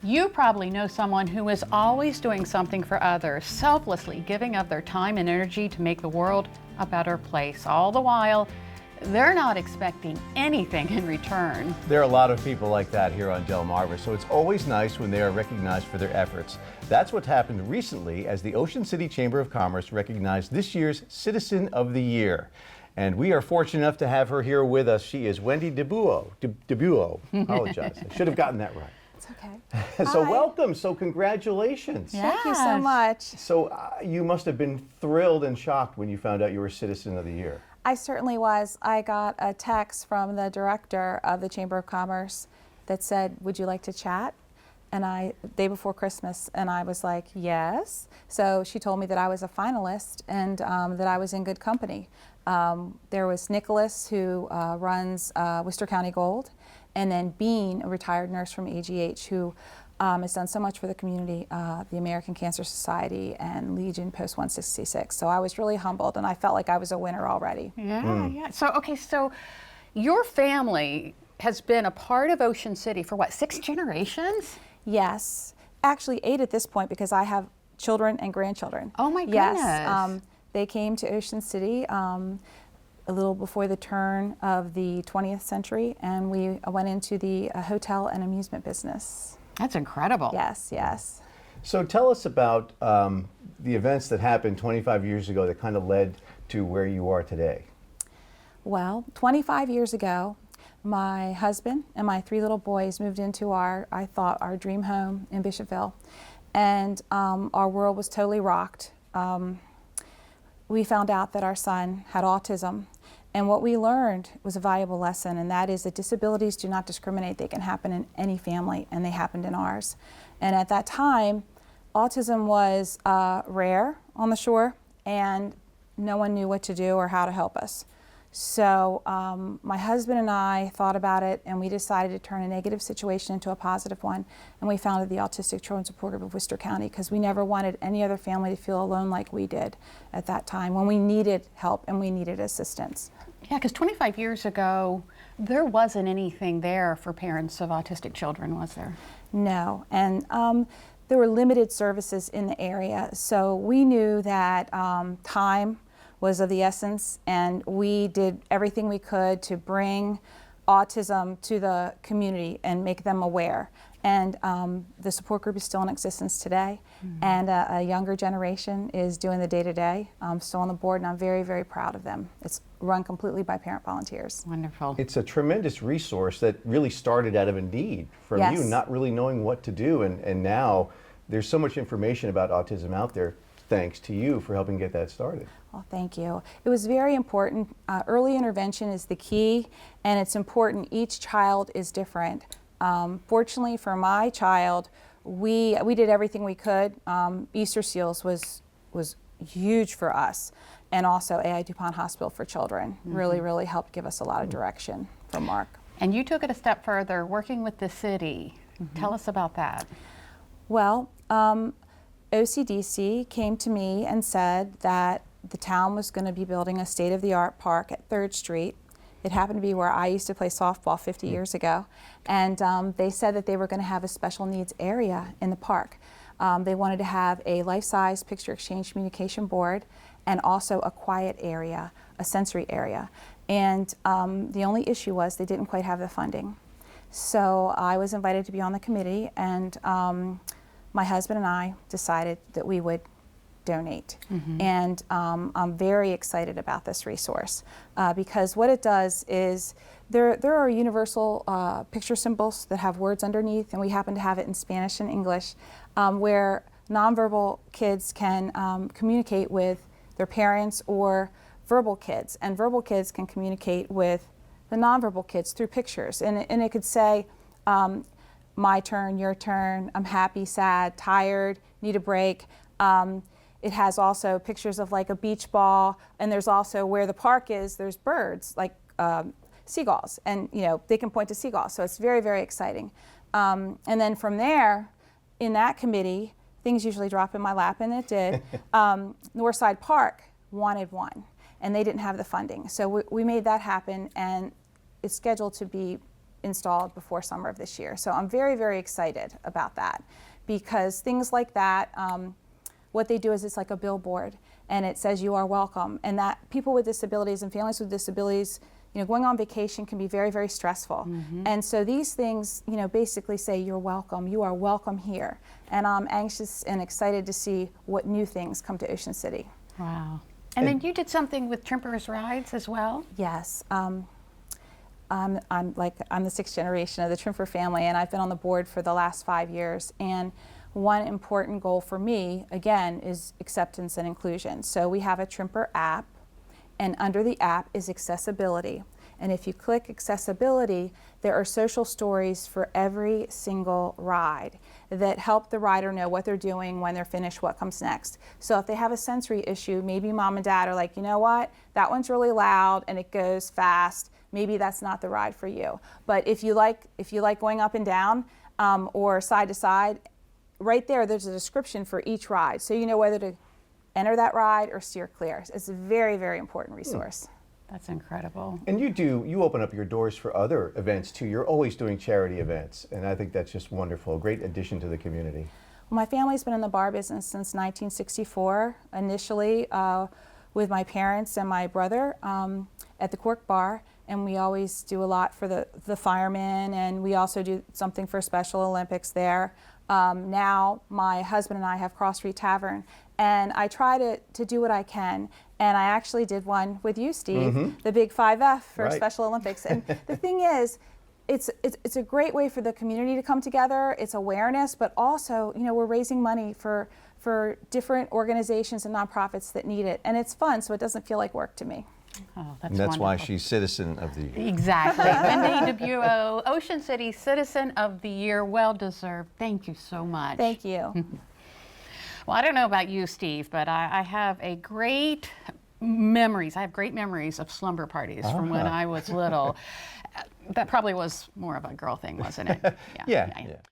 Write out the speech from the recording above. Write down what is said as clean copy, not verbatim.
You probably know someone who is always doing something for others, selflessly giving up their time and energy to make the world a better place. All the while, they're not expecting anything in return. There are a lot of people like that here on Delmarva, so it's always nice when they are recognized for their efforts. That's what happened recently as the Ocean City Chamber of Commerce recognized this year's Citizen of the Year. And we are fortunate enough to have her here with us. She is Wendy Di Buo. Di Buo. Apologize. I should have gotten that right. It's okay. So Hi. welcome. So congratulations. Thank you so much. So you must have been thrilled and shocked when you found out you were Citizen of the Year. I certainly was. I got a text from the director of the Chamber of Commerce that said, would you like to chat? And day before Christmas, and I was like, yes. So she told me that I was a finalist and that I was in good company. There was Nicholas, who runs Worcester County Gold, and then Bean, a retired nurse from AGH, who has done so much for the community, the American Cancer Society and Legion Post 166. So I was really humbled, and I felt like I was a winner already. Yeah. So your family has been a part of Ocean City for what, 6 generations? Yes, actually 8 at this point, because I have children and grandchildren. Oh my goodness. Yes, they came to Ocean City a little before the turn of the 20th century, and we went into the hotel and amusement business. That's incredible. Yes, yes. So tell us about the events that happened 25 years ago that kind of led to where you are today. Well, 25 years ago, my husband and my 3 little boys moved into our dream home in Bishopville, and our world was totally rocked. We found out that our son had autism, and what we learned was a valuable lesson, and that is that disabilities do not discriminate. They can happen in any family, and they happened in ours. And at that time, autism was rare on the shore, and no one knew what to do or how to help us. So my husband and I thought about it, and we decided to turn a negative situation into a positive one, and we founded the Autistic Children Support Group of Worcester County, because we never wanted any other family to feel alone like we did at that time when we needed help and we needed assistance. Yeah, because 25 years ago, there wasn't anything there for parents of autistic children, was there? No, and there were limited services in the area, so we knew that time was of the essence, and we did everything we could to bring autism to the community and make them aware. And the support group is still in existence today, and a younger generation is doing the day-to-day. I'm still on the board, and I'm very, very proud of them. It's run completely by parent volunteers. Wonderful. It's a tremendous resource that really started out of a need from Yes. you not really knowing what to do, and now there's so much information about autism out there thanks to you for helping get that started. Well, thank you. It was very important. Early intervention is the key, and it's important. Each child is different. Fortunately for my child, we did everything we could. Easter Seals was huge for us, and also AI DuPont Hospital for Children really helped give us a lot of direction from Mark. And you took it a step further, working with the city. Tell us about that. Well, OCDC came to me and said that the town was going to be building a state-of-the-art park at 3rd Street. It happened to be where I used to play softball 50 years ago. And they said that they were going to have a special needs area in the park. They wanted to have a life-size picture exchange communication board and also a quiet area, a sensory area. And the only issue was they didn't quite have the funding. So I was invited to be on the committee, and my husband and I decided that we would donate. And I'm very excited about this resource because what it does is there are universal picture symbols that have words underneath, and we happen to have it in Spanish and English, where nonverbal kids can communicate with their parents, or verbal kids, and verbal kids can communicate with the nonverbal kids through pictures. And it could say, my turn, your turn, I'm happy, sad, tired, need a break. It has also pictures of like a beach ball, and there's also where the park is, there's birds, like seagulls, and they can point to seagulls, so it's very, very exciting. And then from there, in that committee, things usually drop in my lap, and it did. Northside Park wanted one, and they didn't have the funding. So we made that happen, and it's scheduled to be installed before summer of this year. So I'm very, very excited about that, because things like that, what they do is it's like a billboard, and it says you are welcome, and that people with disabilities and families with disabilities, you know, going on vacation can be very, very stressful. And so these things, you know, basically say you're welcome, you are welcome here. And I'm anxious and excited to see what new things come to Ocean City. Wow. And then you did something with Trimpers Rides as well? Yes. I'm the sixth generation of the Trimper family, and I've been on the board for the last 5 years. And one important goal for me, again, is acceptance and inclusion. So we have a Trimper app, and under the app is accessibility. And if you click accessibility, there are social stories for every single ride that help the rider know what they're doing, when they're finished, what comes next. So if they have a sensory issue, maybe mom and dad are like, you know what, that one's really loud and it goes fast. Maybe that's not the ride for you. But if you like going up and down or side to side, right there's a description for each ride, so you know whether to enter that ride or steer clear. It's a very, very important resource. That's incredible. And you open up your doors for other events too. You're always doing charity events, and I think that's just wonderful. A great addition to the community. Well, my family's been in the bar business since 1964, initially with my parents and my brother at the Cork Bar, and we always do a lot for the firemen, and we also do something for Special Olympics there. Now my husband and I have Cross Street Tavern, and I try to do what I can. And I actually did one with you, Steve, the Big 5F for Special Olympics. And the thing is, it's a great way for the community to come together. It's awareness, but also, you know, we're raising money for different organizations and nonprofits that need it. And it's fun, so it doesn't feel like work to me. Oh, And that's why she's Citizen of the Year. Exactly. Wendy Di Buo, Ocean City Citizen of the Year. Well deserved. Thank you so much. Thank you. Well, I don't know about you, Steve, but I have great memories. I have great memories of slumber parties from when I was little. That probably was more of a girl thing, wasn't it? Yeah.